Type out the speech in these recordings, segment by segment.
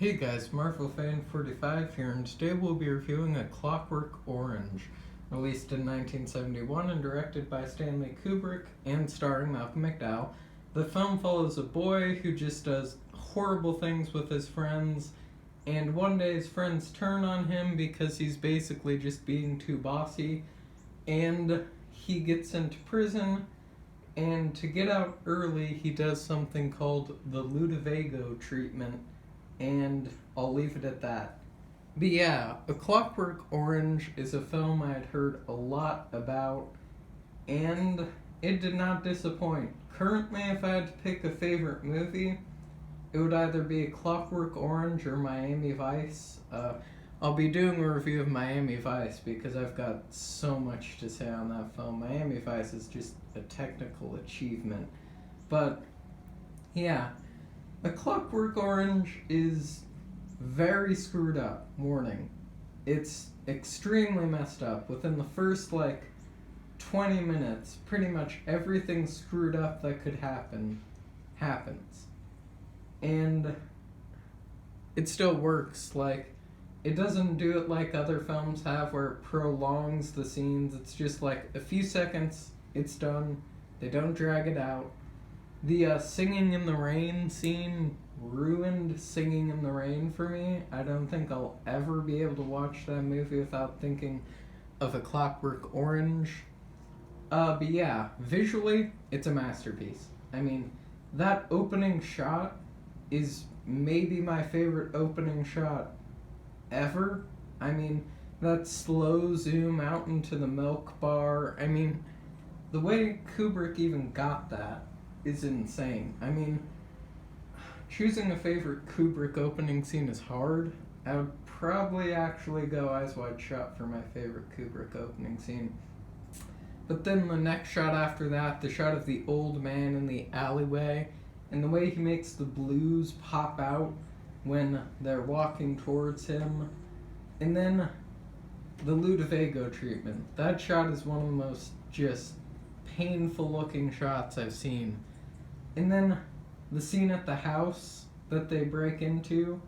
Hey guys, Marvel Fan 45 here, and today we'll be reviewing A Clockwork Orange, released in 1971 and directed by Stanley Kubrick and starring Malcolm McDowell. The film follows a boy who just does horrible things with his friends, and one day his friends turn on him because he's basically just being too bossy, and he gets into prison. And to get out early, he does something called the Ludovico treatment, and I'll leave it at that. But yeah, A Clockwork Orange is a film I had heard a lot about, and it did not disappoint. Currently, if I had to pick a favorite movie, it would either be A Clockwork Orange or Miami Vice. I'll be doing a review of Miami Vice because I've got so much to say on that film. Miami Vice is just a technical achievement. But yeah, A Clockwork Orange is very screwed up. Warning. It's extremely messed up. Within the first 20 minutes, pretty much everything screwed up that could happen happens. And it still works. It doesn't do it like other films have where it prolongs the scenes. It's just a few seconds, it's done. They don't drag it out. The singing in the rain scene ruined Singing in the Rain for me. I don't think I'll ever be able to watch that movie without thinking of A Clockwork Orange. But yeah, visually, it's a masterpiece. I mean, that opening shot is maybe my favorite opening shot ever. I mean, that slow zoom out into the milk bar. I mean, the way Kubrick even got that is insane. I mean, choosing a favorite Kubrick opening scene is hard. I would probably actually go Eyes Wide Shut for my favorite Kubrick opening scene. But then the next shot after that, the shot of the old man in the alleyway, and the way he makes the blues pop out when they're walking towards him. And then the Ludovico treatment. That shot is one of the most just painful looking shots I've seen. And then the scene at the house that they break into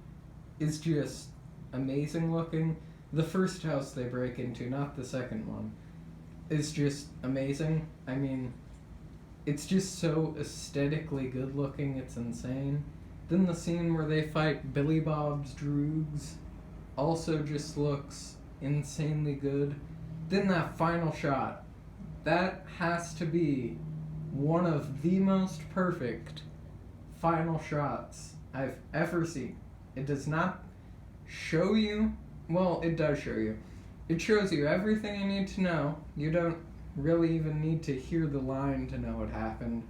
is just amazing looking. The first house they break into, not the second one, is just amazing. I mean, it's just so aesthetically good looking, it's insane. Then the scene where they fight Billy Bob's Droogs also just looks insanely good. Then that final shot, that has to be one of the most perfect final shots I've ever seen. It does not show you, well, it does show you. It shows you everything you need to know. You don't really even need to hear the line to know what happened,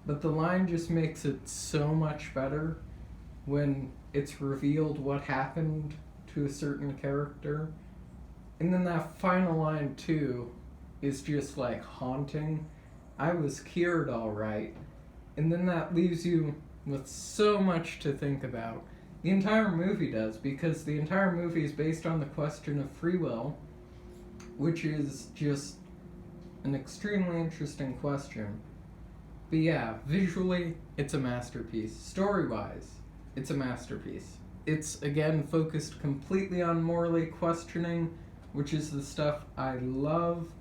but the line just makes it so much better when it's revealed what happened to a certain character. And then that final line too is just haunting. I was cured all right. And then that leaves you with so much to think about. The entire movie does, because the entire movie is based on the question of free will, which is just an extremely interesting question. But yeah, visually, it's a masterpiece. Story-wise, it's a masterpiece. It's, again, focused completely on morally questioning, which is the stuff I love,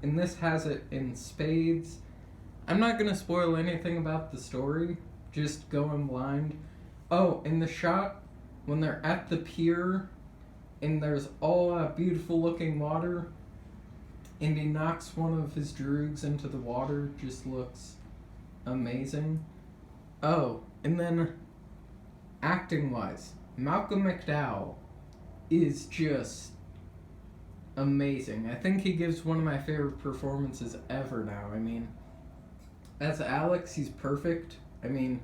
and this has it in spades. I'm not going to spoil anything about the story, just going blind. Oh, in the shot, when they're at the pier, and there's all that beautiful looking water, and he knocks one of his droogs into the water, just looks amazing. Oh, and then acting-wise, Malcolm McDowell is just amazing. I think he gives one of my favorite performances ever now. I mean, as Alex, he's perfect. I mean,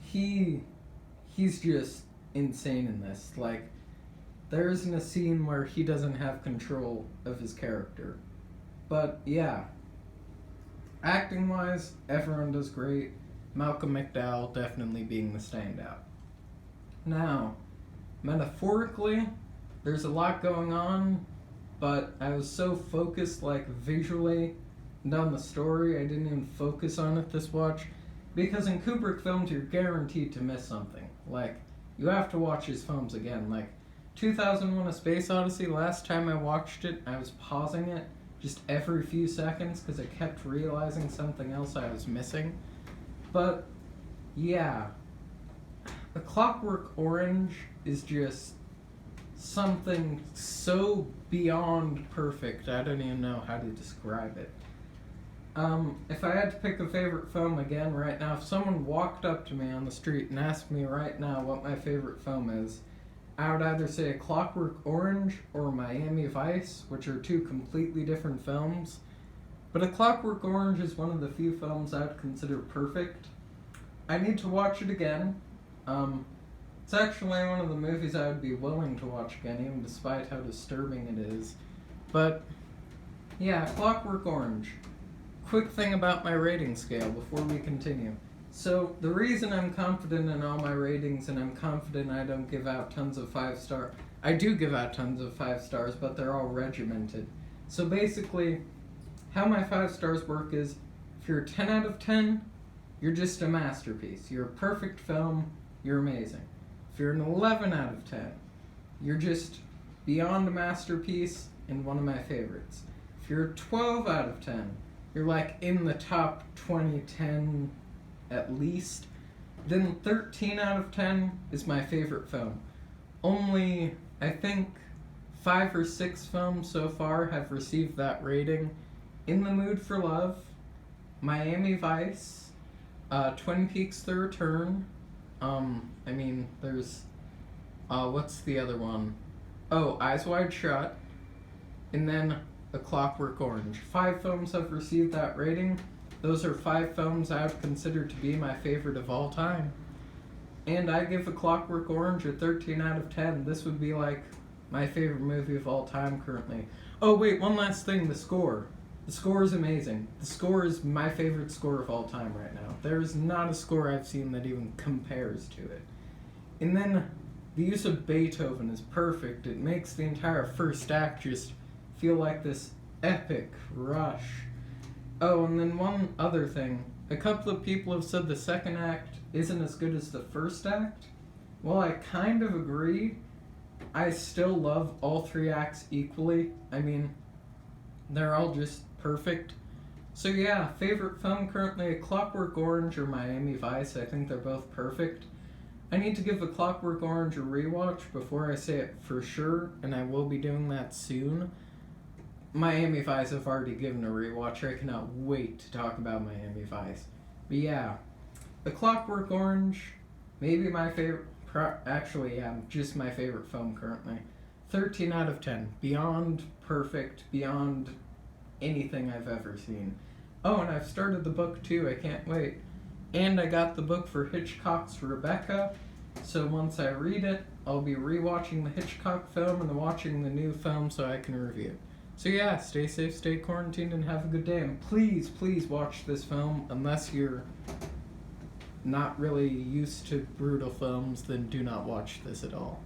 he's just insane in this. There isn't a scene where he doesn't have control of his character. But yeah, acting-wise, everyone does great. Malcolm McDowell definitely being the standout. Now, metaphorically, there's a lot going on, but I was so focused visually and on the story, I didn't even focus on it this watch. Because in Kubrick films, you're guaranteed to miss something. you have to watch his films again. Like, 2001 A Space Odyssey, last time I watched it, I was pausing it just every few seconds because I kept realizing something else I was missing. But, yeah. A Clockwork Orange is just something so beyond perfect, I don't even know how to describe it. If I had to pick a favorite film again right now, if someone walked up to me on the street and asked me right now what my favorite film is, I would either say A Clockwork Orange or Miami Vice, which are two completely different films. But A Clockwork Orange is one of the few films I would consider perfect. I need to watch it again. It's actually one of the movies I would be willing to watch again, even despite how disturbing it is. But, yeah, Clockwork Orange. Quick thing about my rating scale before we continue. So, the reason I'm confident in all my ratings and I'm confident I don't give out tons of 5-star... I do give out tons of 5 stars, but they're all regimented. So basically, how my 5 stars work is, if you're a 10 out of 10, you're just a masterpiece. You're a perfect film, you're amazing. If you're an 11 out of 10, you're just beyond a masterpiece and one of my favorites. If you're a 12 out of 10, you're like in the top 2010 at least. Then 13 out of 10 is my favorite film. Only, I think, 5 or 6 films so far have received that rating. In the Mood for Love, Miami Vice, Twin Peaks The Return, there's, what's the other one? Oh, Eyes Wide Shut, and then A Clockwork Orange. 5 films have received that rating. Those are 5 films I would consider to be my favorite of all time. And I give A Clockwork Orange a 13 out of 10. This would be like my favorite movie of all time currently. Oh wait, one last thing, the score. The score is amazing. The score is my favorite score of all time right now. There's not a score I've seen that even compares to it. And then the use of Beethoven is perfect. It makes the entire first act just feel like this epic rush. Oh, and then one other thing. A couple of people have said the second act isn't as good as the first act. Well, I kind of agree. I still love all 3 acts equally. I mean, they're all just perfect. So yeah, favorite film currently, A Clockwork Orange or Miami Vice. I think they're both perfect. I need to give A Clockwork Orange a rewatch before I say it for sure, and I will be doing that soon. Miami Vice I've already given a rewatch. I cannot wait to talk about Miami Vice. But yeah, A Clockwork Orange, maybe my favorite, just my favorite film currently. 13 out of 10. Beyond perfect, beyond anything I've ever seen. Oh, and I've started the book too, I can't wait. And I got the book for Hitchcock's Rebecca, so once I read it, I'll be rewatching the Hitchcock film and watching the new film so I can review it. So yeah, stay safe, stay quarantined, and have a good day. And please, please watch this film. Unless you're not really used to brutal films, then do not watch this at all.